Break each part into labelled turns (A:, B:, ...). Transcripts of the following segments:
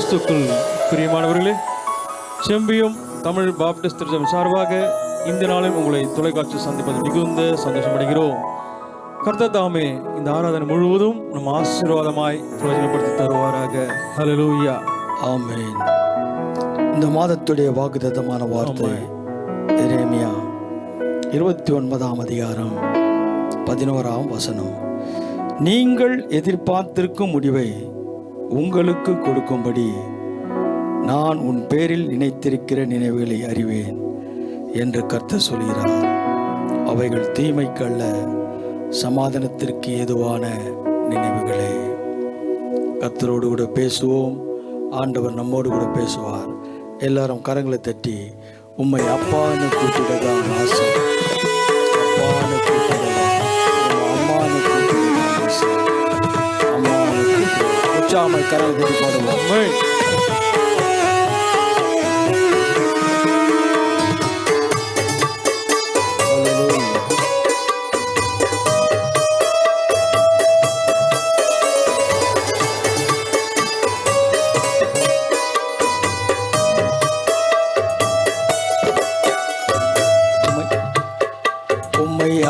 A: கிறிஸ்துக்குள் பிரியமானவர்களே, செம்பியம் தமிழ் பாப்டிஸ்ட் திருச்சபை சார்பாக இந்த நாளும் உங்களை தொலைக்காட்சி சந்திப்பது மிகுந்த சந்தோஷமடைகிறோம். கர்த்தர் தாமே இந்த ஆராதனை முழுவதும் நம் ஆசீர்வாதமாய் பிரயோஜனப்படுத்தி தருவாராக. ஹல்லேலூயா,
B: ஆமென். இந்த மாதத்துடைய வாக்குத்தத்தமான வார்த்தை எரேமியா 29ஆம் அதிகாரம் 11ஆம் வசனம். நீங்கள் எதிர்பார்த்திருக்கும் முடிவை உங்களுக்கு கொடுக்கும்படி நான் உன் பேரில் நினைத்திருக்கிற நினைவுகளை அறிவேன் என்று கர்த்தர் சொல்கிறார். அவைகள் தீமைக்கு அல்ல, சமாதானத்திற்கு ஏதுவான நினைவுகளே. கர்த்தரோடு கூட பேசுவோம். ஆண்டவர் நம்மோடு கூட பேசுவார். எல்லாரும் கரங்களை தட்டி உம்மை அப்பான்னு கூப்பிடதான் ஆசை, அப்பான்னு கூப்பிடலாம், அம்மான்னு கூப்பிடதான் ஆசை, அம்மான்னு கூப்பிடலாம். உற்சாகமாய் கரங்களை தட்டி பாடுவோம்.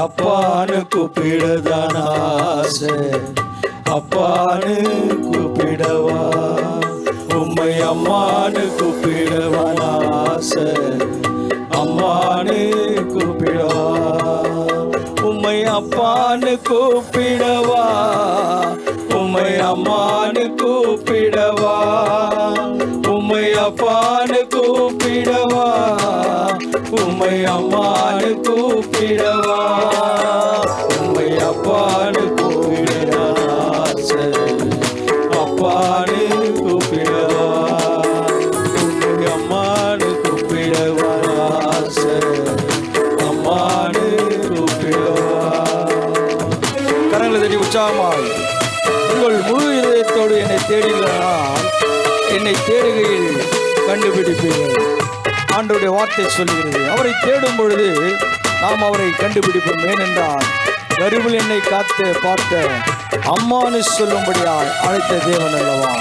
B: அப்பான்னு கூப்பிடதான் ஆசை, அப்பான்னு கூப்பிடவா, உம்மை அம்மான்னு கூப்பிடவான் ஆசை, அம்மான்னு கூப்பிடவா, உம்மை அப்பான்னு கூப்பிடவா, உம்மை அம்மான்னு கூப்பிடவா, உம்மை அப்பான்னு கூப்பிடவா, உம்மை அம்மான்னு கூப்பிடவா, உம்மை அப்பான்னு கூப்பிட ஆசை, அப்பான்னு கூப்பிடவா, உம்மை அம்மான்னு கூப்பிடவா ஆசை, அம்மான்னு கூப்பிடவா. கரங்களை தட்டி உற்சாகமாய் உங்கள் முழு இதயத்தோடு என்னை தேடினால் என்னை தேடுகையில் கண்டுபிடிப்பீர்கள். ஆண்டவருடைய வார்த்தை சொல்லுகிறது. அவரை தேடும் பொழுது நாம் அவரை கண்டுபிடிப்போம். ஏனென்றால் கருவில் என்னை காத்து பார்த்த அம்மானு சொல்லும்படியால் அழைத்த தேவன் அல்லவா.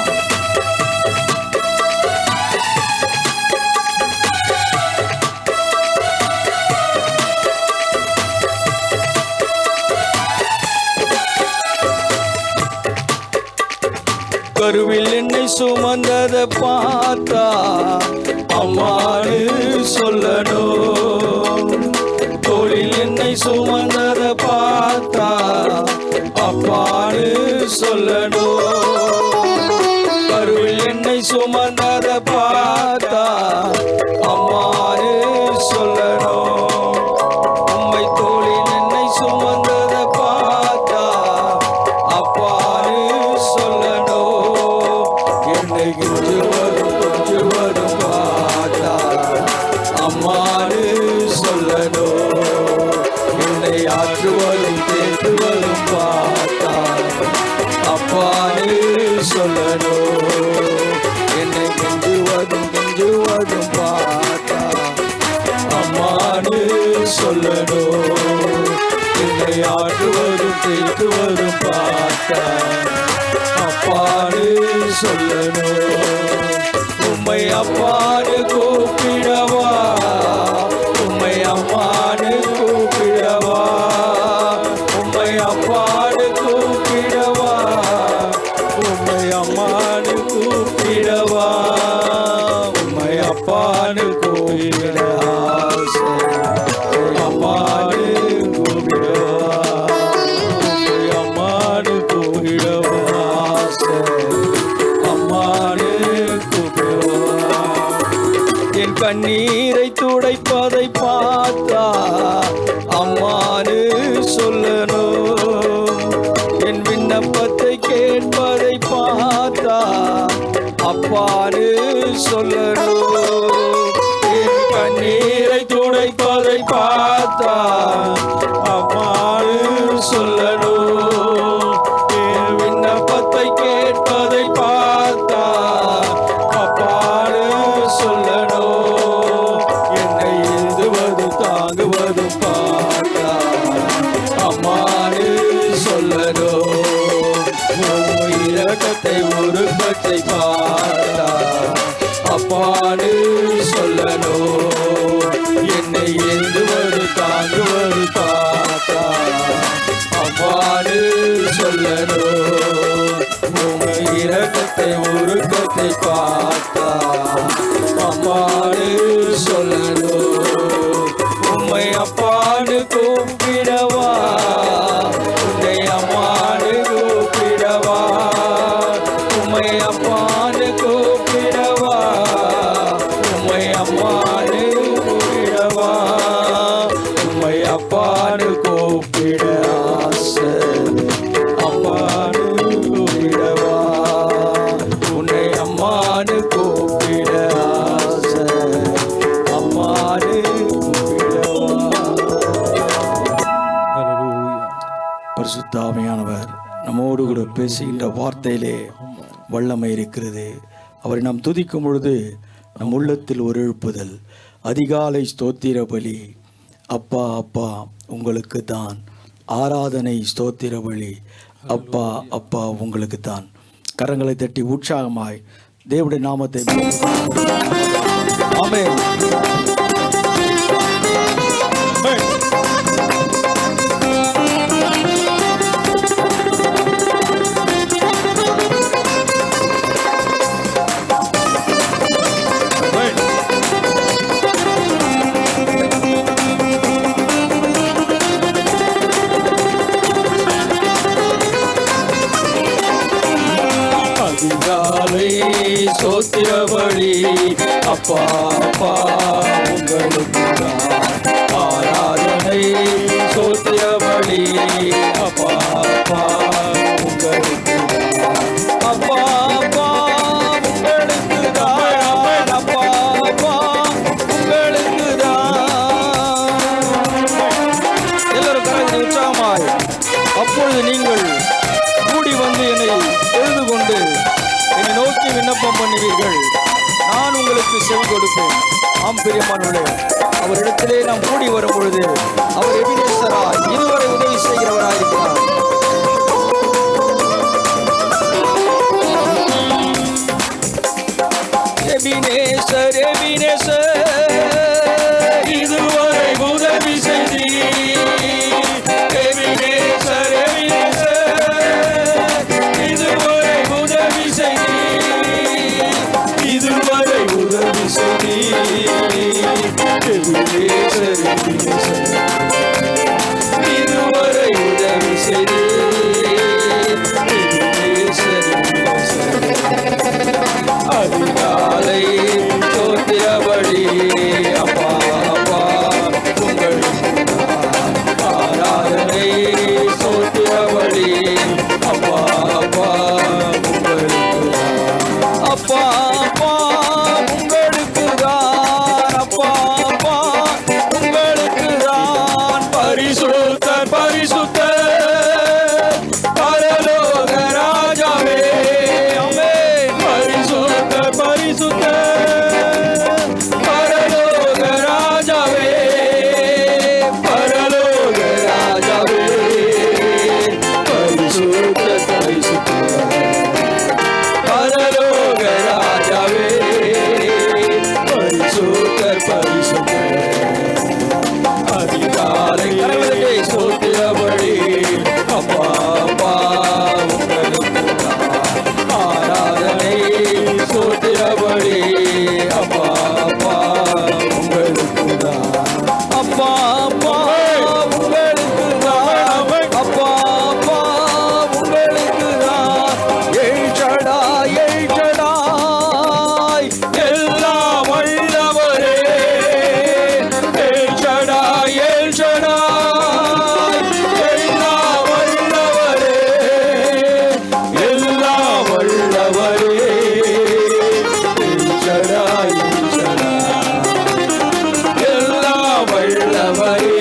B: கருவில் என்னை சுமந்ததை பார்த்தா அம்மானு சொல்லணும். தோளில் என்னை சுமந்ததை பார்த்தா அப்பானு சொல்லணும். கருவில் என்னை சுமந்ததை பார்த்தா அம்மானு சொல்லணும். உம்மை தோளில் என்னை சுமந்ததை பார்த்தா அப்பானு சொல்லணும். என்னை கொஞ்சுவதும் பார்த்தா அம்மானு சொல்லணும். என்னை ஆற்றுவதும் தேற்றுவதும் பார்த்தா அப்பானு சொல்லணும். என்னை கெஞ்சுவதும் பார்த்தா அம்மானு சொல்லணும். என்னை ஆற்றுவதும் தேற்றுவதும் பார்த்தா அப்பானு சொல்லணும். உம்மை அப்பானு கூப்பிடவா, உம்மை அம்மானு கூப்பிடவா, உம்மை அப்பானு கூப்பிடவா, உம்மை அம்மானு கூப்பிடவா, உம்மை அப்பானு கூப்பிட ஆசை, அம்மானு கூப்பிடவா, உம்மை அம்மானு கூப்பிடவா ஆசை, அம்மானு கூப்பிடவா. என் கண்ணீரை துடைப்பதை பார்த்தா அம்மானு சொல்லணும். என் விண்ணப்பத்தை கேட்பதை பார்த்தா அப்பானு சொல்லணும். என் கண்ணீரை துடைப்பதை பார்த்தா அம்மானு சொல்லணும். என் விண்ணப்பத்தை கேட்பதை பார்த்தா அப்பானு சொல்லணும். என்னை எழுதுவதும் தாங்குவதும் பார்த்தா அம்மானு சொல்லணும். இரக்கத்தை உருக்கத்தை பார்த்தா சொல்லணும். உங்க இரக்கத்தை உருக்கத்தை பார்த்தா அம்மானு சொல்லணும். உம்மை அப்பான்னு கூப்பிடவா, உன்னை அம்மானு கூப்பிடவா, உம்மை அப்பான்னு கூப்பிடவா, உம்மை அம்மானு கூப்பிடவா, உம்மை அப்பான்னு கூப்பிட ஆசை, அம்மானு கூப்பிடவா, உன்னை அம்மானு கூப்பிட ஆசை, அம்மானு கூப்பிடவா. பரிசுத்த ஆவியானவர் நம்மோடு கூட பேசுகின்ற வார்த்தையிலே வல்லமை இருக்கிறது. அவரை நாம் துதிக்கும் பொழுது நம் உள்ளத்தில் ஒரு எழுப்புதல். அதிகாலை ஸ்தோத்திர பலி அப்பா அப்பா உங்களுக்கு தான், ஆராதனை ஸ்தோத்திர பலி அப்பா அப்பா உங்களுக்கு தான். கரங்களை தட்டி உற்சாகமாய் தேவனுடைய நாமத்தை ஆமென். அதிகாலை சோத்திர பலி அப்பா அப்பா உங்களுக்கு தான், ஆராதனை சோத்திர பலி அப்பா அப்பா உங்களுக்கு தான், அப்பா அப்பா உங்களுக்கு தான், அப்பா அப்பா உங்களுக்கு தான். எல்லாரும் கரங்களை உற்சாகமாய் அப்பொழுது நீங்கள் கூடி வந்து என்னை எழுது கொண்டு என்னை நோக்கி விண்ணப்பம் பண்ணுவீர்கள், நான் உங்களுக்கு செவி கொடுப்பேன். ஆம் பிரியமானவர்களே, அவரிடத்திலே நாம் கூடி வரும் பொழுது அவர் எபினேசராய் இதுவரை உதவி செய்கிறவராயிருக்கிறார். எபினேசர் எபினேசர் இதுவரை உதவி செய்தீர். எபினேசர் எபினேசர் இதுவரை உதவி செய்தீர், இதுவரை உதவி செய்தீர். எபினேசர் எபினேசர் இதுவரை உதவி செய்தீர். எபினேசர் எபினேசர் அதிகாலை சோத்திர பலி அப்பா அப்பா உங்களுக்கு தான், ஆராதனை சோத்திர பலி அப்பா அப்பா உங்களுக்கு தான், அப்பா அப்பா உங்களுக்கு தான், அப்பா அப்பா உங்களுக்கு தான். பரிசுத்தர் பரிசுத்தர் பரலோக ராஜாவே, ஆமென். பரிசுத்தர் பரிசுத்தர் பரலோக ராஜாவே, பரலோக ராஜாவே, பரிசுத்தர் பரிசுத்தர் பரலோக ராஜாவே, பரிசுத்தர் பரிசுத்தர். அதிகாலை கரங்களை சோத்திர பலி அப்பா அப்பா உங்களுக்கு தான், ஆராதனை சோத்திர பலி அப்பா அப்பா உங்களுக்கு தான், அப்பா அப்பா உங்களுக்கு தான், அப்பா அப்பா உங்களுக்கு தான். எழுச்சடாய் எழுச்சடாய் எல்லாம் வல்லவரே, எழுச்சடாய் எழுச்சடாய் எல்லாம் வல்லவரே, எல்லாம் வல்லவரே, எழுச்சடாய் எழுச்சடாய் எல்லாம் வல்லவரே,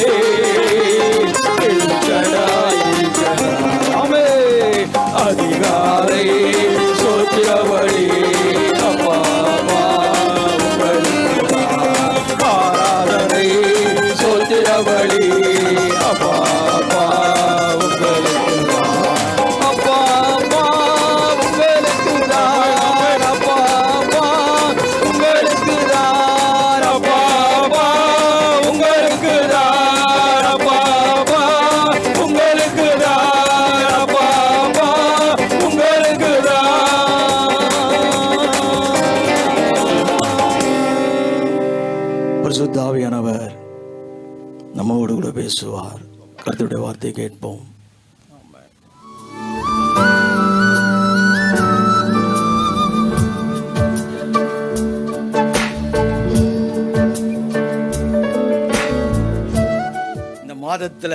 B: எழுச்சடாய் எழுச்சடாய். ஆமென். அதிகாலை சோத்திர பலி அப்பா அப்பா உங்களுக்கு தான், ஆராதனை சோத்திர பலி அப்பா அப்பா உங்களுக்கு தான், அப்பா அப்பா உங்களுக்கு தான், அப்பா அப்பா உங்களுக்கு தான், அப்பா அப்பா உங்களுக்கு தான், அப்பா அப்பா உங்களுக்கு தான், அப்பா அப்பா பேசுவார். கர்த்தருடைய வார்த்தை கேட்போம். இந்த மாதத்துல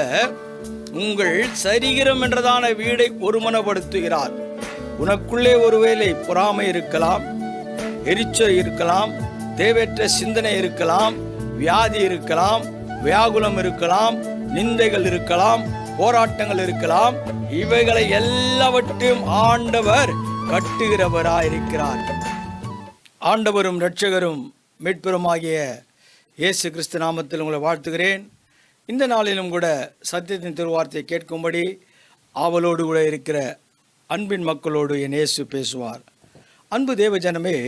B: உங்கள் சரீரம் என்றதான வீடை ஒருமனப்படுத்துகிறார். உனக்குள்ளே ஒருவேளை பொறாமை இருக்கலாம், எரிச்சல் இருக்கலாம், தேவையற்ற சிந்தனை இருக்கலாம், வியாதி இருக்கலாம், வியாகுலம் இருக்கலாம், நிந்தைகள் இருக்கலாம், போராட்டங்கள் இருக்கலாம். இவைகளை எல்லாவற்றையும் ஆண்டவர் கட்டுகிறவராயிருக்கிறார். ஆண்டவரும் இரட்சகரும் மீட்பெருமாகிய இயேசு கிறிஸ்து நாமத்தில் உங்களை வாழ்த்துகிறேன். இந்த நாளிலும் கூட சத்தியத்தின் திருவார்த்தையை கேட்கும்படி ஆவலோடு கூட இருக்கிற அன்பின் மக்களோடு என் இயேசு பேசுவார். அன்பு தேவஜனமே,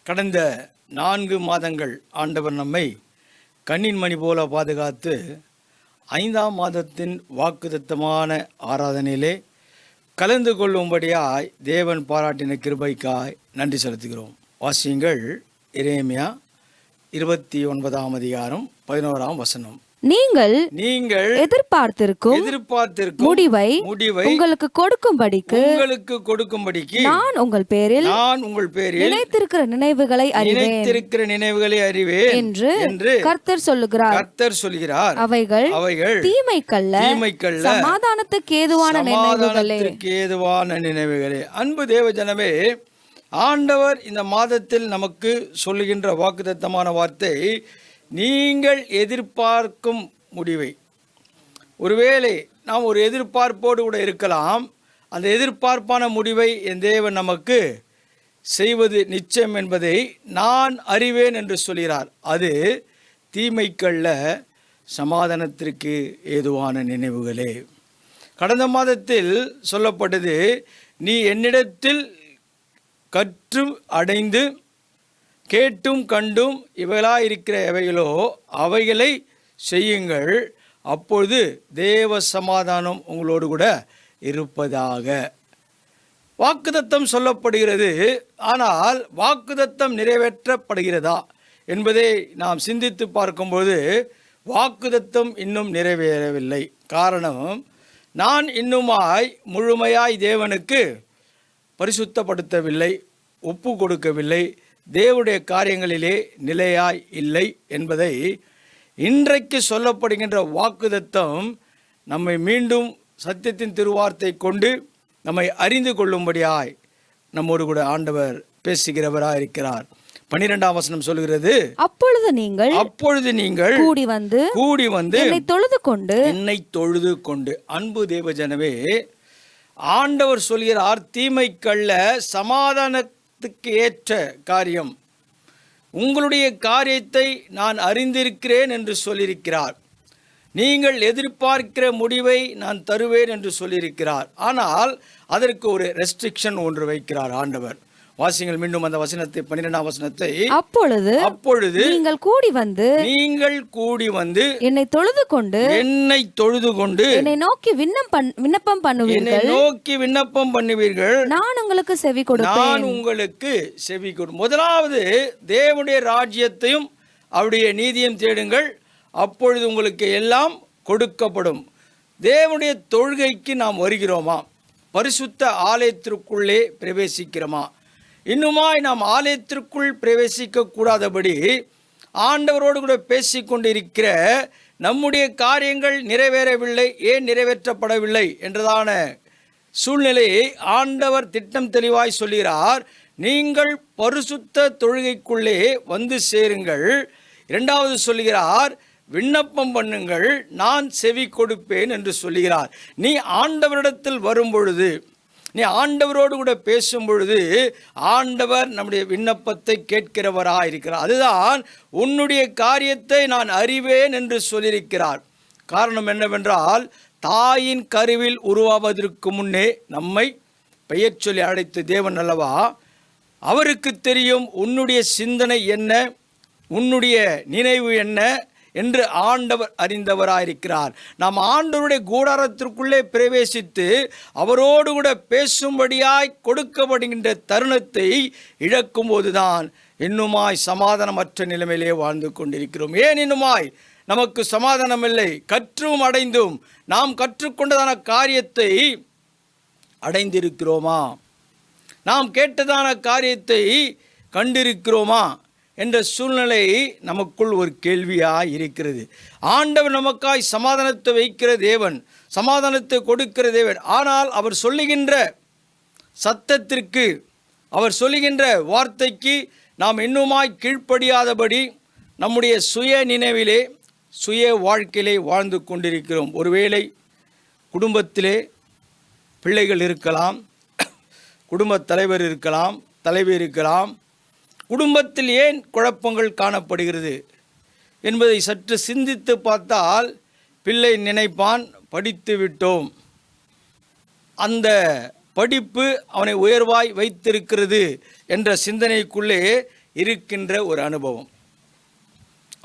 B: கடந்த 4 மாதங்கள் ஆண்டவர் நம்மை கண்ணின் மணி போல பாதுகாத்து 5ஆம் மாதத்தின் வாக்குத்தத்தமான ஆராதனையிலே கலந்து கொள்ளும்படியாய் தேவன் பாராட்டின கிருபைக்காய் நன்றி செலுத்துகிறோம். வாசியுங்கள், எரேமியா 29ஆம் அதிகாரம் 11ஆம் வசனம்.
C: நீங்கள்
B: எதிர்பார்த்திருக்கும்
C: முடிவை உங்களுக்கு கொடுக்கும்படிக்கு நான் உங்கள் பேரில் நினைத்திருக்கிற நினைவுகளை அறிவேன் என்று கர்த்தர் சொல்லுகிறார். அவைகள் தீமைக்கல்ல, சமாதானத்துக்கு ஏதுவான நினைவுகளே.
B: அன்பு தேவஜனமே, ஆண்டவர் இந்த மாதத்தில் நமக்கு சொல்லுகின்ற வாக்குத்தத்தமான வார்த்தை, நீங்கள் எதிர்பார்க்கும் முடிவை. ஒருவேளை நாம் ஒரு எதிர்பார்ப்போடு கூட இருக்கலாம். அந்த எதிர்பார்ப்பான முடிவை என் தேவன் நமக்கு செய்வது நிச்சயம் என்பதை நான் அறிவேன் என்று சொல்கிறார். அது தீமைக்கல்ல, சமாதானத்திற்கு ஏதுவான நினைவுகளே. கடந்த மாதத்தில் சொல்லப்பட்டது, நீ என்னிடத்தில் கற்று அடைந்து கேட்டும் கண்டும் இவைகளாயிருக்கிற எவைகளோ அவைகளை செய்யுங்கள், அப்பொழுது தேவ சமாதானம் உங்களோடு கூட இருப்பதாக. வாக்குத்தத்தம் சொல்லப்படுகிறது. ஆனால் வாக்குத்தத்தம் நிறைவேற்றப்படுகிறதா என்பதை நாம் சிந்தித்து பார்க்கும்போது வாக்குத்தத்தம் இன்னும் நிறைவேறவில்லை. காரணம், நான் இன்னுமாய் முழுமையாய் தேவனுக்கு பரிசுத்தப்படுத்தவில்லை, ஒப்பு கொடுக்கவில்லை, தேவனுடைய காரியங்களிலே நிலையாய் இல்லை என்பதை இன்றைக்கு சொல்லப்படுகின்ற வாக்குத்தத்தம் நம்மை மீண்டும் சத்தியத்தின் திருவார்த்தை கொண்டு நம்மை அறிந்து கொள்ளும்படியாய் நம்மோடு கூட ஆண்டவர் பேசுகிறவராய் இருக்கிறார். 12ஆம் வசனம் சொல்கிறது, அப்பொழுது நீங்கள் கூடி வந்து என்னை தொழுது கொண்டு. அன்பு தேவஜனமே, ஆண்டவர் சொல்கிறார், தீமைக்கல்ல, சமாதானத்துக்கு ஏற்ற காரியம், உங்களுடைய காரியத்தை நான் அறிந்திருக்கிறேன் என்று சொல்லியிருக்கிறார். நீங்கள் எதிர்பார்க்கிற முடிவை நான் தருவேன் என்று சொல்லியிருக்கிறார். ஆனால் அதற்கு ஒரு ரெஸ்ட்ரிக்ஷன் ஒன்று வைக்கிறார் ஆண்டவர். வாசிங்கள் மீண்டும் அந்த வசனத்தை, 12ஆம் வசனத்தை. அப்பொழுது நீங்கள் கூடி வந்து என்னை தொழுது கொண்டு என்னை நோக்கி விண்ணப்பம் பண்ணுவீர்கள், நான் உங்களுக்கு செவி கொடுப்பேன். முதலாவது தேவனுடைய ராஜ்யத்தையும் அவருடைய நீதியையும் தேடுங்கள், அப்பொழுது உங்களுக்கு எல்லாம் கொடுக்கப்படும். தேவனுடைய தொழுகைக்கு நாம் வருகிறோமா? பரிசுத்த ஆலயத்திற்குள்ளே பிரவேசிக்கிறோமா? இன்னுமாய் நாம் ஆலயத்திற்குள் பிரவேசிக்க கூடாதபடி ஆண்டவரோடு கூட பேசிக்கொண்டிருக்கிற நம்முடைய காரியங்கள் நிறைவேறவில்லை, ஏன் நிறைவேற்றப்படவில்லை என்றதான சூழ்நிலையை ஆண்டவர் திட்டம் தெளிவாய் சொல்கிறார். நீங்கள் பரிசுத்த தொழுகைக்குள்ளே வந்து சேருங்கள். இரண்டாவது சொல்கிறார், விண்ணப்பம் பண்ணுங்கள், நான் செவி கொடுப்பேன் என்று சொல்கிறார். நீ ஆண்டவரிடத்தில் வரும் பொழுது, நீ ஆண்டவரோடு கூட பேசும் பொழுது ஆண்டவர் நம்முடைய விண்ணப்பத்தை கேட்கிறவராக இருக்கிறார். அதுதான் உன்னுடைய காரியத்தை நான் அறிவேன் என்று சொல்லியிருக்கிறார். காரணம் என்னவென்றால், தாயின் கருவில் உருவாவதற்கு முன்னே நம்மை பெயர் சொல்லி அழைத்த தேவன் அல்லவா, அவருக்கு தெரியும் உன்னுடைய சிந்தனை என்ன, உன்னுடைய நினைவு என்ன என்று ஆண்டவர் அறிந்தவராயிருக்கிறார். நாம் ஆண்டவருடைய கூடாரத்திற்குள்ளே பிரவேசித்து அவரோடு கூட பேசும்படியாய் கொடுக்கப்படுகின்ற தருணத்தை இழக்கும் போதுதான் இன்னுமாய் சமாதானமற்ற நிலைமையிலே வாழ்ந்து கொண்டிருக்கிறோம். ஏன் இன்னுமாய் நமக்கு சமாதானம் இல்லை. கற்றும் அடைந்தும் நாம் கற்றுக்கொண்டதான காரியத்தை அடைந்திருக்கிறோமா? நாம் கேட்டதான காரியத்தை கண்டிருக்கிறோமா என்ற சூழ்நிலை நமக்குள் ஒரு கேள்வியாக இருக்கிறது. ஆண்டவர் நமக்காய் சமாதானத்தை வைக்கிற தேவன், சமாதானத்தை கொடுக்கிற தேவன். ஆனால் அவர் சொல்லுகின்ற சத்தத்திற்கு, அவர் சொல்லுகின்ற வார்த்தைக்கு நாம் இன்னுமாய் கீழ்ப்படியாதபடி நம்முடைய சுய நினைவிலே, சுய வாழ்க்கையிலே வாழ்ந்து கொண்டிருக்கிறோம். ஒருவேளை குடும்பத்திலே பிள்ளைகள் இருக்கலாம், குடும்பத் தலைவர் இருக்கலாம், தலைவி இருக்கலாம். குடும்பத்தில் ஏன் குழப்பங்கள் காணப்படுகிறது என்பதை சற்று சிந்தித்து பார்த்தால், பிள்ளை நினைப்பான், படித்து விட்டோம், அந்த படிப்பு அவனை உயர்வாய் வைத்திருக்கிறது என்ற சிந்தனைக்குள்ளே இருக்கின்ற ஒரு அனுபவம்.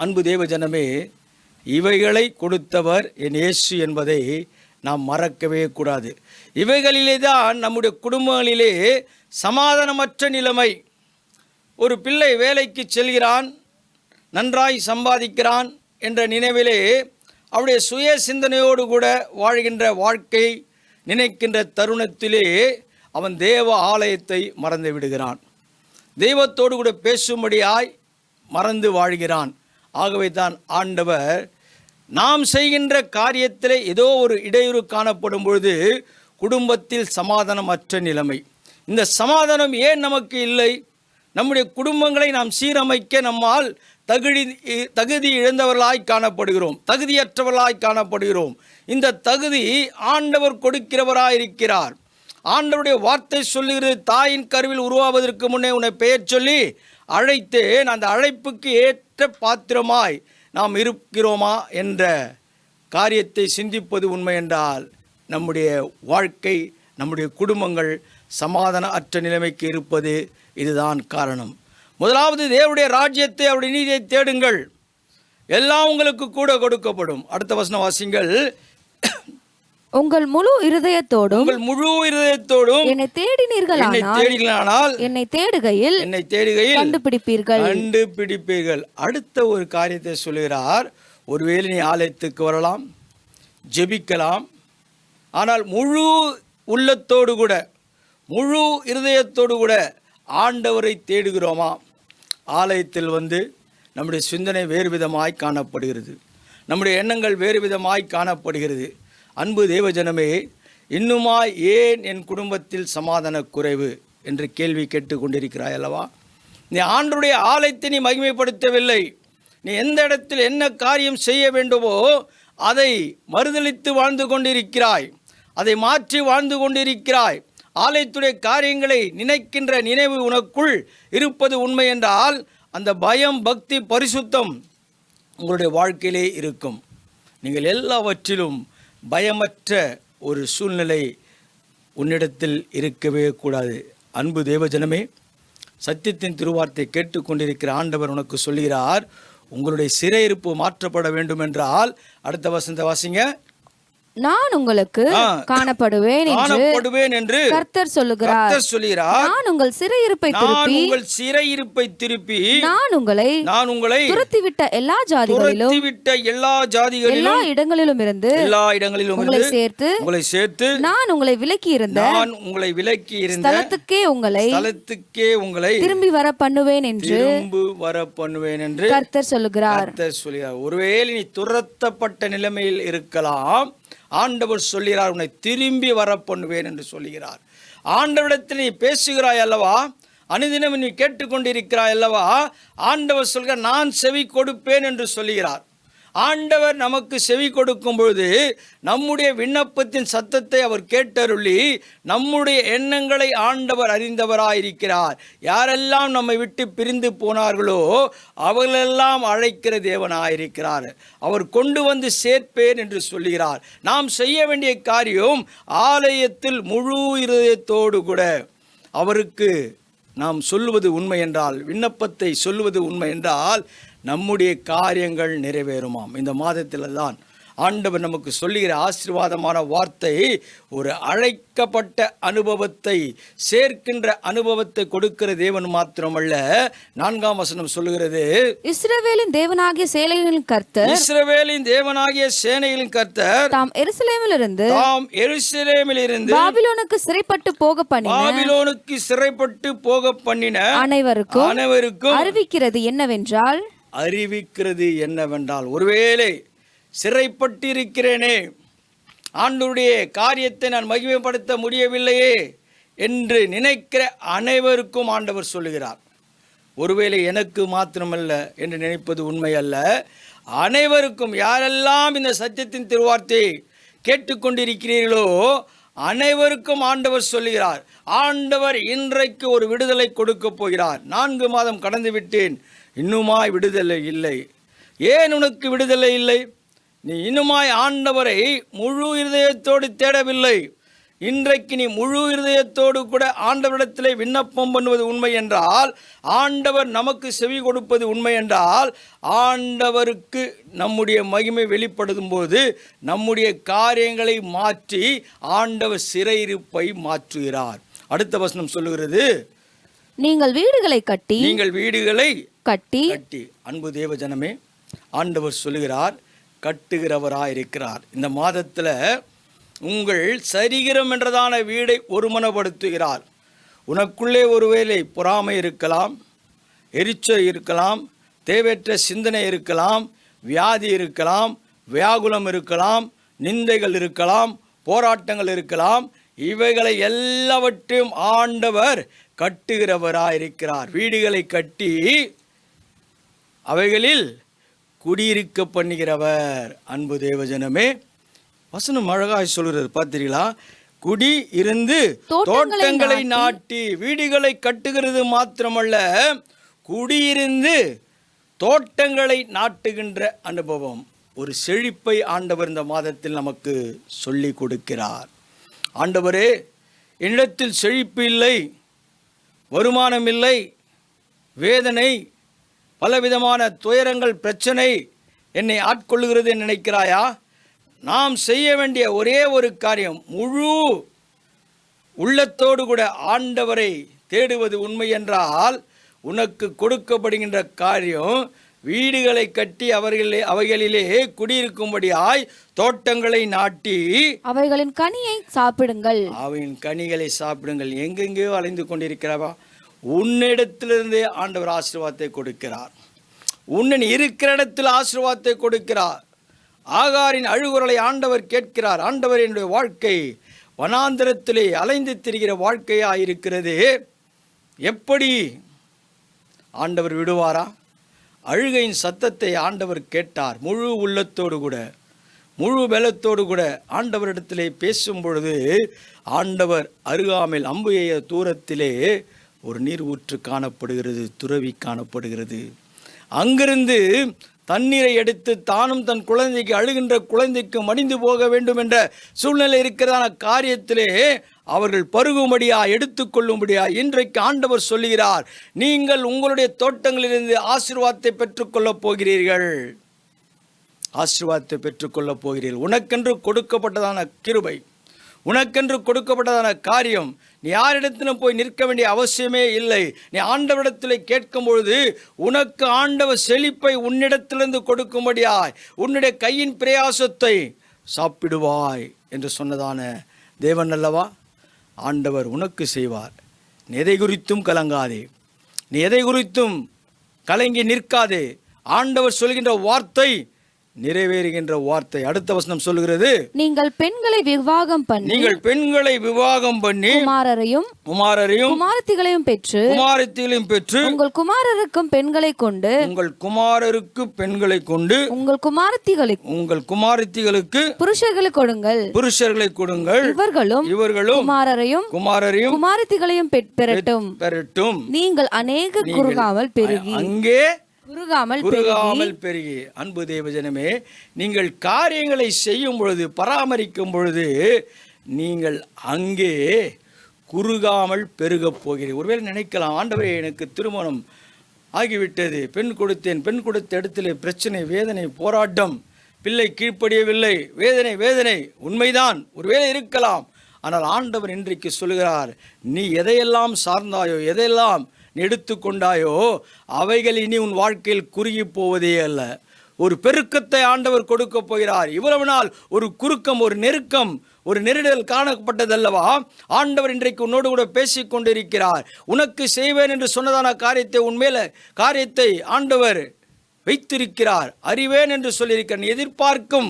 B: அன்பு தேவஜனமே, இவைகளை கொடுத்தவர் என் இயேசு என்பதை நாம் மறக்கவே கூடாது. இவைகளிலே தான் நம்முடைய குடும்பங்களிலே சமாதானமற்ற நிலைமை. ஒரு பிள்ளை வேலைக்கு செல்கிறான், நன்றாய் சம்பாதிக்கிறான் என்ற நினைவிலே அவருடைய சுய சிந்தனையோடு கூட வாழ்கின்ற வாழ்க்கை நினைக்கின்ற தருணத்திலே அவன் தேவ ஆலயத்தை மறந்து விடுகிறான். தெய்வத்தோடு கூட பேசும்படியாய் மறந்து வாழ்கிறான். ஆகவே தான் ஆண்டவர் நாம் செய்கின்ற காரியத்திலே ஏதோ ஒரு இடையூறு காணப்படும் பொழுது குடும்பத்தில் சமாதானமற்ற நிலைமை. இந்த சமாதானம் ஏன் நமக்கு இல்லை? நம்முடைய குடும்பங்களை நாம் சீரமைக்க நம்மால் தகுதி இழந்தவர்களாய் காணப்படுகிறோம், தகுதியற்றவர்களாய் காணப்படுகிறோம். இந்த தகுதி ஆண்டவர் கொடுக்கிறவராயிருக்கிறார். ஆண்டவருடைய வார்த்தை சொல்லுகிறது, தாயின் கருவில் உருவாவதற்கு முன்னே உன்னை பெயர் சொல்லி அழைத்தேன், அந்த அழைப்புக்கு ஏற்ற பாத்திரமாய் நாம் இருக்கிறோமா என்ற காரியத்தை சிந்திப்பது உண்மை என்றால், நம்முடைய வாழ்க்கை, நம்முடைய குடும்பங்கள் சமாதான அற்ற நிலைமைக்கு இருப்பது இதுதான் காரணம். முதலாவது தேவனுடைய ராஜ்யத்தை, அவருடைய நீதியை தேடுங்கள், எல்லாம் உங்களுக்கு கூட கொடுக்கப்படும். அடுத்த வசனம் வாசிங்கள்.
C: உங்கள் முழு இருதயத்தோடும்
B: என்னை தேடினீர்களானால்
C: என்னை தேடுகையில்
B: கண்டுபிடிப்பீர்கள். அடுத்த ஒரு காரியத்தை சொல்கிறார். ஒருவேளை நீ ஆலயத்துக்கு வரலாம், ஜெபிக்கலாம், ஆனால் முழு உள்ளத்தோடு கூட, முழு இருதயத்தோடு கூட ஆண்டவரை தேடுகிறோமா? ஆலயத்தில் வந்து நம்முடைய சிந்தனை வேறு விதமாய் காணப்படுகிறது, நம்முடைய எண்ணங்கள் வேறு விதமாய் காணப்படுகிறது. அன்பு தேவஜனமே, இன்னுமாய் ஏன் என் குடும்பத்தில் சமாதான குறைவு என்று கேள்வி கேட்டு கொண்டிருக்கிறாய் அல்லவா? நீ ஆண்டவருடைய ஆலயத்தை நீ மகிமைப்படுத்தவில்லை. நீ எந்த இடத்தில் என்ன காரியம் செய்ய வேண்டுமோ அதை மறுதலித்து வாழ்ந்து கொண்டிருக்கிறாய், அதை மாற்றி வாழ்ந்து கொண்டிருக்கிறாய். ஆலயத்துடைய காரியங்களை நினைக்கின்ற நினைவு உனக்குள் இருப்பது உண்மை என்றால், அந்த பயம், பக்தி, பரிசுத்தம் உங்களுடைய வாழ்க்கையிலே இருக்கும். நீங்கள் எல்லாவற்றிலும் பயமற்ற ஒரு சூழ்நிலை உன்னிடத்தில் இருக்கவே கூடாது. அன்பு தேவஜனமே, சத்தியத்தின் திருவார்த்தை கேட்டுக்கொண்டிருக்கிற ஆண்டவர் உனக்கு சொல்கிறார், உங்களுடைய சிறையிருப்பு மாற்றப்பட வேண்டும் என்றால், அடுத்த வசனத்தை வாசிங்க.
C: நான் உங்களுக்கு காணப்படுவேன் என்று கர்த்தர் சொல்லுகிறார். நான் உங்கள் சிறையிருப்பை திருப்பி நான் உங்களை துரத்திவிட்ட எல்லா ஜாதிகளிலும் எல்லா இடங்களிலும் இருந்து உங்களை சேர்த்து நான் உங்களை விலக்கி இருந்த ஸ்தலத்துக்கே உங்களை திரும்பி வர பண்ணுவேன் என்று கர்த்தர் சொல்லுகிறார்.
B: ஒருவேளை நீ துரத்தப்பட்ட நிலைமையில் இருக்கலாம், ஆண்டவர் சொல்கிறார், உன்னை திரும்பி வர பண்ணுவேன் என்று சொல்கிறார். ஆண்டவரிடத்தில் நீ பேசுகிறாய் அல்லவா, அனுதினம் நீ கேட்டுக்கொண்டிருக்கிறாய் அல்லவா, ஆண்டவர் சொல்கிறார், நான் செவி கொடுப்பேன் என்று சொல்கிறார். ஆண்டவர் நமக்கு செவி கொடுக்கும் பொழுது நம்முடைய விண்ணப்பத்தின் சத்தத்தை அவர் கேட்டருளி நம்முடைய எண்ணங்களை ஆண்டவர் அறிந்தவராயிருக்கிறார். யாரெல்லாம் நம்மை விட்டு பிரிந்து போனார்களோ அவர்களெல்லாம் அழைக்கிற தேவனாயிருக்கிறார். அவர் கொண்டு வந்து சேர்ப்பேன் என்று சொல்கிறார். நாம் செய்ய வேண்டிய காரியம், ஆலயத்தில் முழு இருதயத்தோடு கூட அவருக்கு நாம் சொல்லுவது உண்மை என்றால், விண்ணப்பத்தை சொல்லுவது உண்மை என்றால், நம்முடைய காரியங்கள் நிறைவேறுமாம். இந்த மாதத்தில் தான் ஆண்டவர் நமக்கு சொல்லுகிற ஆசீர்வாதமான வார்த்தை ஒரு அழைக்கப்பட்ட அனுபவத்தை, சேர்க்கின்ற அனுபவத்தை கொடுக்கிற தேவன் மாத்திரமல்ல. 4ஆம் வசனம் சொல்லுகிறது,
C: இஸ்ரவேலின் தேவனாகிய சேனைகளின் கர்த்தர்,
B: இஸ்ரவேலின் தேவனாகிய சேனைகளின் கர்த்தர்
C: தாம் எருசலேமிலிருந்து பாபிலோனுக்கு சிறைப்பட்டு போக பண்ணின அனைவருக்கும்
B: அறிவிக்கிறது என்னவென்றால், ஒருவேளை சிறைப்பட்டிருக்கிறேனே, ஆண்டவருடைய காரியத்தை நான் மகிமைப்படுத்த முடியவில்லையே என்று நினைக்கிற அனைவருக்கும் ஆண்டவர் சொல்லுகிறார். ஒருவேளை எனக்கு மாத்திரமல்ல என்று நினைப்பது உண்மை அல்ல, அனைவருக்கும், யாரெல்லாம் இந்த சத்தியத்தின் திருவார்த்தையை கேட்டுக்கொண்டிருக்கிறீர்களோ அனைவருக்கும் ஆண்டவர் சொல்லுகிறார். ஆண்டவர் இன்றைக்கு ஒரு விடுதலை கொடுக்க போகிறார். 4 மாதம் கடந்து விட்டேன், இன்னுமாய் விடுதலை இல்லை. ஏன் உனக்கு விடுதலை இல்லை? நீ இன்னுமாய் ஆண்டவரை முழு இருதயத்தோடு தேடவில்லை. இன்றைக்கு நீ முழு இருதயத்தோடு கூட ஆண்டவரிடத்திலே விண்ணப்பம் பண்ணுவது உண்மை என்றால், ஆண்டவர் நமக்கு செவி கொடுப்பது உண்மை என்றால், ஆண்டவருக்கு நம்முடைய மகிமை வெளிப்படும் போது நம்முடைய காரியங்களை மாற்றி ஆண்டவர் சிறையிருப்பை மாற்றுகிறார். அடுத்த வசனம் சொல்லுகிறது,
C: நீங்கள் வீடுகளை கட்டி.
B: அன்பு தேவ ஜனமே, ஆண்டவர் சொல்லுகிறார், கட்டுகிறவராயிருக்கிறார். இந்த மாதத்தில் உங்கள் சரீரம் என்றதான வீடை ஒருமனப்படுத்துகிறார். உனக்குள்ளே ஒருவேளை பொறாமை இருக்கலாம், எரிச்சல் இருக்கலாம், தேவையற்ற சிந்தனை இருக்கலாம், வியாதி இருக்கலாம், வியாகுலம் இருக்கலாம், நிந்தைகள் இருக்கலாம், போராட்டங்கள் இருக்கலாம். இவைகளை எல்லாவற்றையும் ஆண்டவர் கட்டுகிறவராயிருக்கிறார். வீடுகளை கட்டி அவைகளில் குடியிருக்க பண்ணுகிறவர். அன்பு தேவஜனமே, வசனம் அழகாய் சொல்கிறது, பார்த்தீங்களா? குடி இருந்து தோட்டங்களை நாட்டி. வீடுகளை கட்டுகிறது மாத்திரமல்ல, குடியிருந்து தோட்டங்களை நாட்டுகின்ற அனுபவம், ஒரு செழிப்பை ஆண்டவர் இந்த மாதத்தில் நமக்கு சொல்லி கொடுக்கிறார். ஆண்டவரே, என்னிடத்தில் செழிப்பு இல்லை, வருமானம் இல்லை, வேதனை, பலவிதமான துயரங்கள், பிரச்சனை என்னை ஆட்கொள்ளுகிறது என்று நினைக்கிறாயா? நாம் செய்ய வேண்டிய ஒரே ஒரு காரியம், முழு உள்ளத்தோடு கூட ஆண்டவரை தேடுவது உண்மை என்றால், உனக்கு கொடுக்கப்படுகின்ற காரியம் வீடுகளை கட்டி அவைகளிலே குடியிருக்கும்படியாய் தோட்டங்களை நாட்டி
C: அவைகளின் கனியை சாப்பிடுங்கள்.
B: அவையின் கனிகளை சாப்பிடுங்கள். எங்கெங்கேயோ அலைந்து கொண்டிருக்கிறவா, உன்னிடத்திலிருந்தே ஆண்டவர் ஆசீர்வாதத்தை கொடுக்கிறார். உன்னின் இருக்கிற இடத்தில் ஆசீர்வாதத்தை கொடுக்கிறார். ஆகாரின் அழுகுரலை ஆண்டவர் கேட்கிறார். ஆண்டவர், என்னுடைய வாழ்க்கை வனாந்திரத்திலே அலைந்து திரிகிற வாழ்க்கையாக இருக்கிறது, எப்படி ஆண்டவர் விடுவாரா? அழுகையின் சத்தத்தை ஆண்டவர் கேட்டார். முழு உள்ளத்தோடு கூட, முழு பலத்தோடு கூட ஆண்டவரிடத்திலே பேசும் பொழுது, ஆண்டவர் அருகாமையில் அம்பு எய்ய தூரத்திலே ஒரு நீர் ஊற்று காணப்படுகிறது, துறவி காணப்படுகிறது. அங்கிருந்து தண்ணீரை எடுத்து தானும் தன் குழந்தைக்கு, அழுகின்ற குழந்தைக்கு மடிந்து போக வேண்டும் என்ற சூழ்நிலை இருக்கிறதான காரியத்திலே அவர்கள் பருகும்படியா, எடுத்துக்கொள்ளும்படியா இன்றைக்கு ஆண்டவர் சொல்லுகிறார், நீங்கள் உங்களுடைய தோட்டங்களிலிருந்து ஆசீர்வாதத்தை பெற்றுக்கொள்ளப் போகிறீர்கள். ஆசீர்வாதத்தை பெற்றுக்கொள்ளப் போகிறீர்கள். உனக்கென்று கொடுக்கப்பட்டதான கிருபை, உனக்கென்று கொடுக்கப்பட்டதான காரியம், நீ யாரிடத்திலும் போய் நிற்க வேண்டிய அவசியமே இல்லை. நீ ஆண்டவரிடத்தில் கேட்கும் பொழுது உனக்கு ஆண்டவர் செழிப்பை உன்னிடத்திலிருந்து கொடுக்கும்படியாய் உன்னுடைய கையின் பிரயாசத்தை சாப்பிடுவாய் என்று சொன்னதான தேவன் அல்லவா? ஆண்டவர் உனக்கு செய்வார். நீ எதை குறித்தும் கலங்காதே, நீ எதை குறித்தும் கலங்கி நிற்காதே. ஆண்டவர் சொல்கின்ற வார்த்தை நிறைவேறுகின்ற வார்த்தை. அடுத்த வசனம் சொல்லுகிறது,
C: நீங்கள் பெண்களை விவாகம் பண்ணி குமாரரையும் குமாரத்திகளையும் பெற்று உங்கள் குமாரருக்கும் பெண்களை கொண்டு உங்கள் குமாரத்திகளுக்கு புருஷர்களை கொடுங்கள். இவர்களும் குமாரரையும் குமாரத்திகளையும் பெறட்டும். நீங்கள் அநேக குறுகாமல் பெருகி.
B: அன்பு தேவஜனமே, நீங்கள் காரியங்களை செய்யும் பொழுது, பராமரிக்கும் பொழுது, நீங்கள் அங்கே குறுகாமல் பெருகப் போகிறீர்கள். ஒருவேளை நினைக்கலாம், ஆண்டவரே, எனக்கு திருமணம் ஆகிவிட்டது, பெண் கொடுத்த இடத்துல பிரச்சனை, வேதனை, போராட்டம், பிள்ளை கீழ்ப்படியவில்லை, வேதனை வேதனை. உண்மைதான், ஒருவேளை இருக்கலாம். ஆனால் ஆண்டவர் இன்றைக்கு சொல்கிறார், நீ எதையெல்லாம் சார்ந்தாயோ, எதையெல்லாம் நீ எடுத்துக்கொண்டாயோ, அவைகள் இனி உன் வாழ்க்கையில் குறுகி போவதே அல்ல. ஒரு பெருக்கத்தை ஆண்டவர் கொடுக்க போகிறார். இவ்வளவு நாள் ஒரு குறுக்கம், ஒரு நெருக்கம், ஒரு நெருடல் காணப்பட்டதல்லவா? ஆண்டவர் இன்றைக்கு உன்னோடு கூட பேசிக் கொண்டிருக்கிறார். உனக்கு செய்வேன் என்று சொன்னதான காரியத்தை, உன்மேல காரியத்தை ஆண்டவர் வைத்திருக்கிறார். அறிவேன் என்று சொல்லியிருக்கிறார். நீ எதிர்பார்க்கும்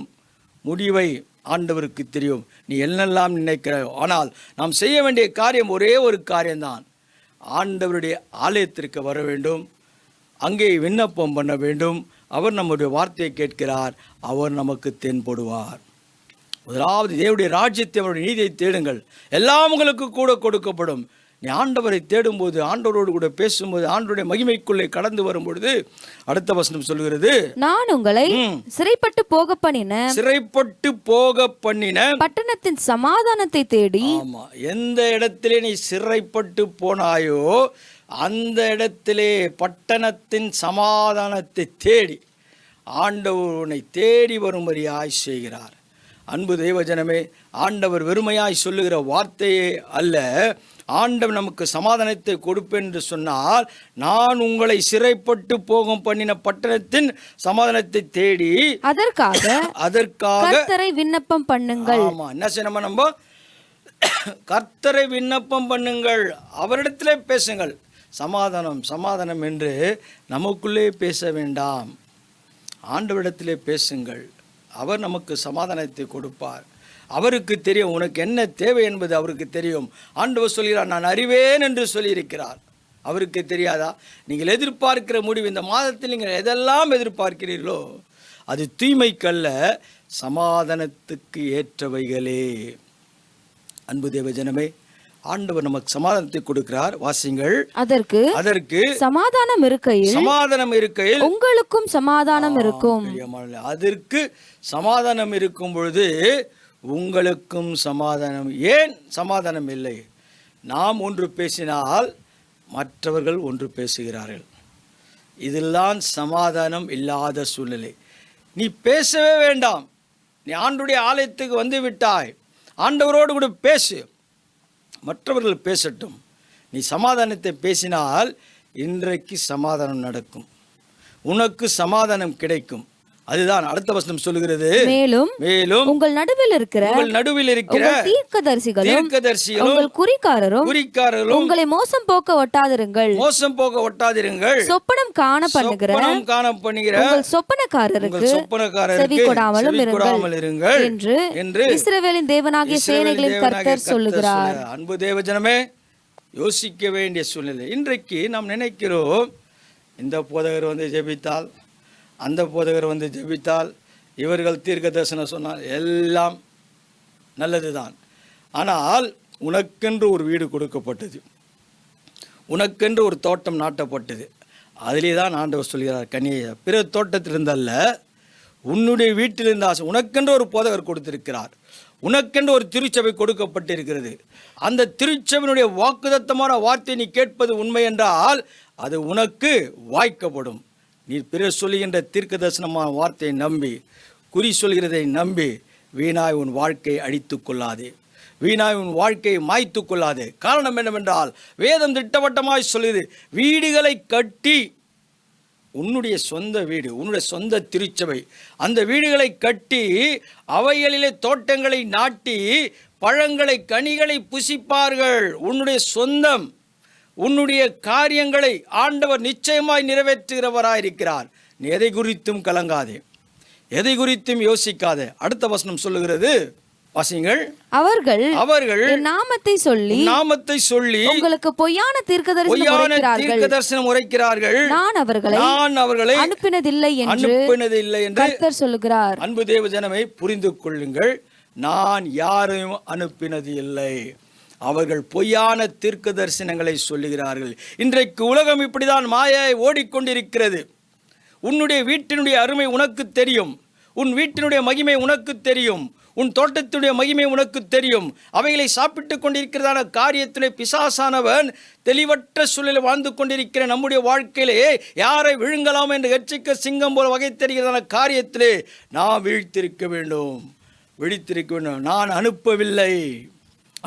B: முடிவை ஆண்டவருக்கு தெரியும். நீ என்னெல்லாம் நினைக்கிறாயோ. ஆனால் நாம் செய்ய வேண்டிய காரியம் ஒரே ஒரு காரியம்தான். ஆண்டவருடைய ஆலயத்திற்கு வர வேண்டும், அங்கே விண்ணப்பம் பண்ண வேண்டும். அவர் நம்முடைய வார்த்தையை கேட்கிறார், அவர் நமக்கு தென்படுவார். முதலாவது தேவனுடைய ராஜ்யத்தை, அவருடைய நீதியை தேடுங்கள், எல்லாம் உங்களுக்கு கூட கொடுக்கப்படும். நீ ஆண்டவரை தேடும்போது, ஆண்டவரோடு கூட பேசும்போது, ஆண்டவருடைய மகிமைக்குள்ளே கடந்து வரும்பொழுது, அடுத்த வசனம் சொல்கிறது,
C: நான் உங்களை சிறைப்பட்டு போக பண்ணின பட்டணத்தின் சமாதானத்தை தேடி.
B: ஆமா, எந்த இடத்திலே நீ சிறைப்பட்டு போனாயோ அந்த இடத்திலே பட்டணத்தின் சமாதானத்தை தேடி ஆண்டவர் உன்னை தேடி வரும்படியாய் செய்கிறார். அன்பு தேவஜனமே, ஆண்டவர் வெறுமையாய் சொல்லுகிற வார்த்தையே அல்ல. ஆண்டவர் நமக்கு சமாதானத்தை கொடுப்பேன் என்று சொன்னால், நான் உங்களை சிறைப்பட்டு போகும் பண்ணின பட்டணத்தின் சமாதானத்தை தேடி அதற்காக
C: கர்த்தரை விண்ணப்பம் பண்ணுங்கள்.
B: ஆமா, என்ன செய்யணும்? நம்ம கர்த்தரை விண்ணப்பம் பண்ணுங்கள், அவரிடத்திலே பேசுங்கள். சமாதானம் சமாதானம் என்று நமக்குள்ளே பேச வேண்டாம், ஆண்டவரிடத்திலே பேசுங்கள். அவர் நமக்கு சமாதானத்தை கொடுப்பார். அவருக்கு தெரியும் உனக்கு என்ன தேவை என்பது அவருக்கு தெரியும். ஆண்டவர் சொல்கிறார், நான் அறிவேன் என்று சொல்லியிருக்கிறார். அவருக்கு தெரியாதா? நீங்கள் எதிர்பார்க்கிற முடிவு, இந்த மாதத்தில் நீங்கள் எதெல்லாம் எதிர்பார்க்கிறீர்களோ அது தீமைக்கல்ல, சமாதானத்துக்கு ஏற்றவைகளே. அன்பு தேவ ஜனமே, ஆண்டவர் நமக்கு சமாதானத்தை கொடுக்கிறார். வாசிங்கள். அதற்கு
C: சமாதானம் இருக்கையில் உங்களுக்கும் சமாதானம் இருக்கும்.
B: அதற்கு சமாதானம் இருக்கும் பொழுது உங்களுக்கும் சமாதானம். ஏன் சமாதானம் இல்லை? நாம் ஒன்று பேசினால் மற்றவர்கள் ஒன்று பேசுகிறார்கள். இதெல்லாம் சமாதானம் இல்லாத சூழ்நிலை. நீ பேசவே வேண்டாம். நீ ஆண்டவருடைய ஆலயத்துக்கு வந்து விட்டாய், ஆண்டவரோடு கூட பேசு, மற்றவர்கள் பேசட்டும். நீ சமாதானத்தை பேசினால் இன்றைக்கு சமாதானம் நடக்கும், உனக்கு சமாதானம் கிடைக்கும். அதுதான் அடுத்த வசனம் சொல்லுகிறது.
C: மேலும் உங்கள் நடுவில் இருக்கிற தீர்க்கதரிசிகளும் உங்கள் குறிக்காரரும் உங்களை மோசம் போக்க ஒட்டாதிருங்கள். சொப்பனம் காண பண்ணுகிற உங்கள் சொப்பனக்காரருக்கு செவி கொடாமலும் இருங்கள் என்று இஸ்ரவேலின் தேவனாகிய சேனைகளின் கர்த்தர் சொல்லுகிறார்.
B: அன்பு தேவஜனமே, யோசிக்க வேண்டிய சூழ்நிலை. இன்றைக்கு நாம் நினைக்கிறோம், இந்த போதகர் வந்து ஜெபித்தால், அந்த போதகர் வந்து ஜெபித்தால், இவர்கள் தீர்க்க தரிசனம் சொன்னால் எல்லாம் நல்லது தான். ஆனால் உனக்கென்று ஒரு வீடு கொடுக்கப்பட்டது, உனக்கென்று ஒரு தோட்டம் நாட்டப்பட்டது. அதிலே தான் ஆண்டவர் சொல்கிறார், கனியை பிற தோட்டத்திலிருந்தல்ல, உன்னுடைய வீட்டிலிருந்து ஆசை. உனக்கென்று ஒரு போதகர் கொடுத்திருக்கிறார், உனக்கென்று ஒரு திருச்சபை கொடுக்கப்பட்டிருக்கிறது. அந்த திருச்சபையினுடைய வாக்குத்தத்தமான வார்த்தை நீ கேட்பது உண்மை என்றால் அது உனக்கு வாய்க்கப்படும். நீ பிறர் சொல்லுகின்ற தீர்க்க தரிசனமான வார்த்தையை நம்பி, குறி சொல்கிறதை நம்பி வீணாய் உன் வாழ்க்கையை அழித்து கொள்ளாதே, வீணாய் உன் வாழ்க்கையை மாய்த்து கொள்ளாதே. காரணம் என்னவென்றால், வேதம் திட்டவட்டமாய் சொல்லுது, வீடுகளை கட்டி, உன்னுடைய சொந்த வீடு, உன்னுடைய சொந்த திருச்சபை, அந்த வீடுகளை கட்டி அவைகளிலே தோட்டங்களை நாட்டி பழங்களை கனிகளை புசிப்பார்கள். உன்னுடைய சொந்தம், உன்னுடைய காரியங்களை ஆண்டவர் நிச்சயமாய் நிறைவேற்றுகிறவராயிருக்கிறார். நீ எதை குறித்தும் கலங்காதே, எதை குறித்தும் யோசிக்காதே. அடுத்த வசனம் சொல்லுகிறது, வாசிங்கள்.
C: அவர்கள் நாமத்தை சொல்லி உங்களுக்கு பொய்யான தீர்க்கதரிசனம் உரைக்கிறார்கள். நான் அவர்களை அனுப்பினதில்லை என்று கர்த்தர் சொல்லுகிறார்.
B: அன்பு தேவ ஜனமே, புரிந்து கொள்ளுங்கள், நான் யாரையும் அனுப்பினது இல்லை. அவர்கள் பொய்யான தீர்க்க தரிசனங்களை சொல்லுகிறார்கள். இன்றைக்கு உலகம் இப்படிதான் மாயாய் ஓடிக்கொண்டிருக்கிறது. உன்னுடைய வீட்டினுடைய அருமை உனக்கு தெரியும், உன் வீட்டினுடைய மகிமை உனக்கு தெரியும், உன் தோட்டத்துடைய மகிமை உனக்கு தெரியும். அவைகளை சாப்பிட்டு கொண்டிருக்கிறதான காரியத்திலே பிசாசானவன் தெளிவற்ற சூழலில் வாழ்ந்து கொண்டிருக்கிற நம்முடைய வாழ்க்கையிலே யாரை விழுங்கலாம் என்று எச்சரிக்க சிங்கம் போல வகை தெரிகிறதான காரியத்திலே நான் விழித்திருக்க வேண்டும். நான் அனுப்பவில்லை.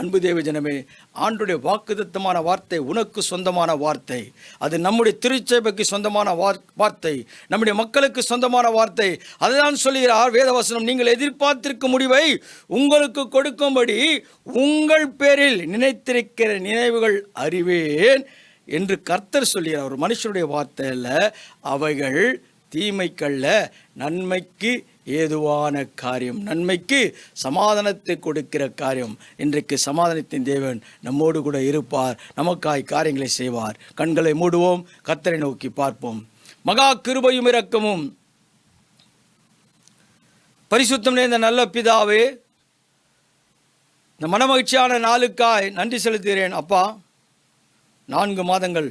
B: அன்பு தேவ ஜனமே, ஆண்டுடைய வாக்குத்தத்தமான வார்த்தை உனக்கு சொந்தமான வார்த்தை. அது நம்முடைய திருச்சபைக்கு சொந்தமான வார்த்தை, நம்முடைய மக்களுக்கு சொந்தமான வார்த்தை. அதுதான் சொல்லுகிறார் வேதவசனம், நீங்கள் எதிர்பார்த்திருக்கும் முடிவை உங்களுக்கு கொடுக்கும்படி உங்கள் பேரில் நினைத்திருக்கிற நினைவுகள் அறிவேன் என்று கர்த்தர் சொல்லுகிறார். ஒரு மனுஷனுடைய வார்த்தை அல்ல, அவைகள் தீமைக்கல்ல, நன்மைக்கு ஏதுவான காரியம், நன்மைக்கு சமாதானத்தை கொடுக்கிற காரியம். இன்றைக்கு சமாதானத்தின் தேவன் நம்மோடு கூட இருப்பார், நமக்காய் காரியங்களை செய்வார். கண்களை மூடுவோம், கர்த்தரை நோக்கி பார்ப்போம். மகா கிருபையும் இரக்கமும் பரிசுத்தம் நிறைந்த நல்ல பிதாவே, இந்த மனமகிழ்ச்சியான நாளுக்காய் நன்றி செலுத்துகிறேன். அப்பா, 4 மாதங்கள்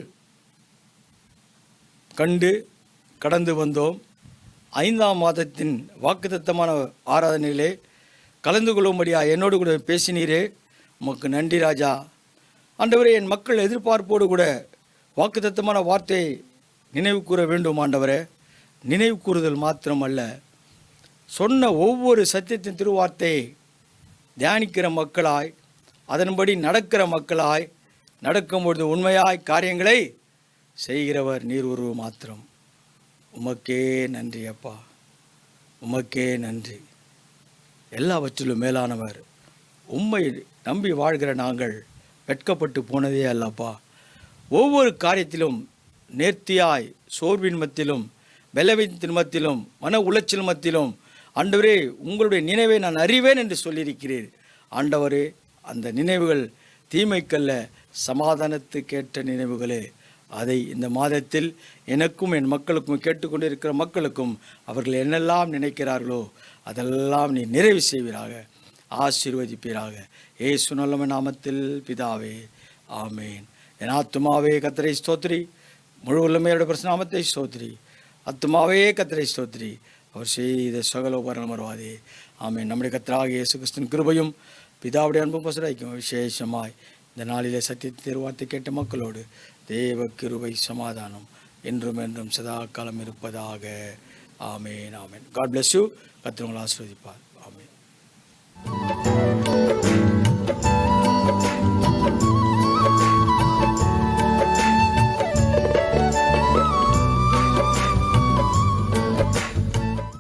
B: கண்டு கடந்து வந்தோம். 5ஆம் மாதத்தின் வாக்குத்தத்தமான ஆராதனையிலே கலந்து கொள்ளும்படியா என்னோடு கூட பேசினீரே, உமக்கு நன்றி ராஜா. ஆண்டவரே, என் மக்கள் எதிர்பார்ப்போடு கூட வாக்குத்தத்தமான வார்த்தையை நினைவு கூற வேண்டும். ஆண்டவரே, நினைவு கூறுதல் மாத்திரமல்ல, சொன்ன ஒவ்வொரு சத்தியத்தின் திருவார்த்தையை தியானிக்கிற மக்களாய், அதன்படி நடக்கிற மக்களாய், நடக்கும்பொழுது உண்மையாய் காரியங்களை செய்கிறவர் நீர் ஒருவர் மாத்திரம். உமக்கே நன்றி அப்பா, உமக்கே நன்றி. எல்லாவற்றிலும் மேலானவர். உம்மை நம்பி வாழ்கிற நாங்கள் வெட்கப்பட்டு போனதே அல்லப்பா. ஒவ்வொரு காரியத்திலும் நேர்த்தியாய், சோர்வின் மத்தியிலும், பலவீனத்தின் மத்தியிலும், மன உளைச்சல் மத்தியிலும் ஆண்டவரே உங்களுடைய நினைவை நான் அறிவேன் என்று சொல்லியிருக்கிறீர். ஆண்டவரே, அந்த நினைவுகள் தீமைக்கல்ல, சமாதானத்துக்கேற்ற நினைவுகளே. அதை இந்த மாதத்தில் எனக்கும் என் மக்களுக்கும் கேட்டுக்கொண்டிருக்கிற மக்களுக்கும் அவர்கள் என்னெல்லாம் நினைக்கிறார்களோ அதெல்லாம் நீ நிறைவு செய்வீராக, ஆசீர்வதிப்பீராக. இயேசு நல்ல நாமத்தில் பிதாவே, ஆமேன். என் ஆத்துமாவே கர்த்தரை ஸ்தோத்திரி, முழு உள்ளமையோட பிரசனாமத்தை ஸ்தோத்திரி. ஆத்துமாவே கர்த்தரை ஸ்தோத்திரி, அவர் செய்த சகல உபகரணம் மறவாதே. ஆமேன். நம்முடைய கர்த்தராகிய இயேசு கிறிஸ்துவின் கிருபையும் பிதாவுடைய அன்பும் பசுராய்க்கும் விசேஷமாய் இந்த நாளிலே சத்தியத்தை திருவார்த்தை கேட்ட மக்களோடு தேவ கிருபை சமாதானம் என்றும் என்றும் சதா காலம் இருப்பதாக. ஆமேன், ஆமேன். God bless you. கர்த்தர் உங்களை ஆசீர்வதிப்பார்.